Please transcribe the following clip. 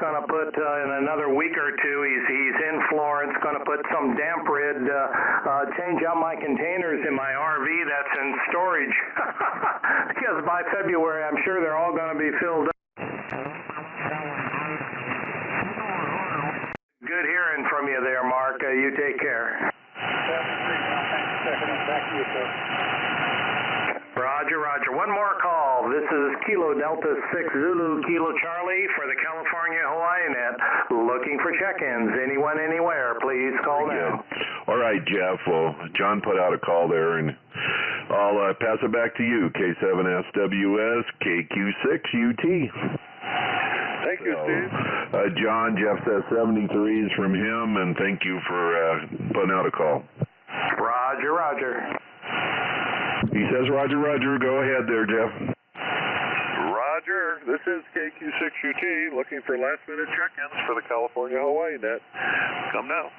going to put in another week or two. He's in Florence, going to put some damp rid, change out my containers in my RV that's in storage. Because by February, I'm sure they're all going to be filled up. Good hearing from you there, Mark. You take care. Roger, roger. One more call. This is Kilo Delta 6 Zulu Kilo Charlie for the California Hawaii Net. Looking for check-ins. Anyone, anywhere, please call now. All right, Jeff. Well, John put out a call there, and I'll pass it back to you. K7SWS, KQ6UT. Thank you, Steve. John, Jeff says 73 is from him, and thank you for putting out a call. Roger, roger. He says roger, roger. Go ahead there, Jeff. Roger. This is KQ6UT looking for last-minute check-ins for the California Hawaii Net. Come now.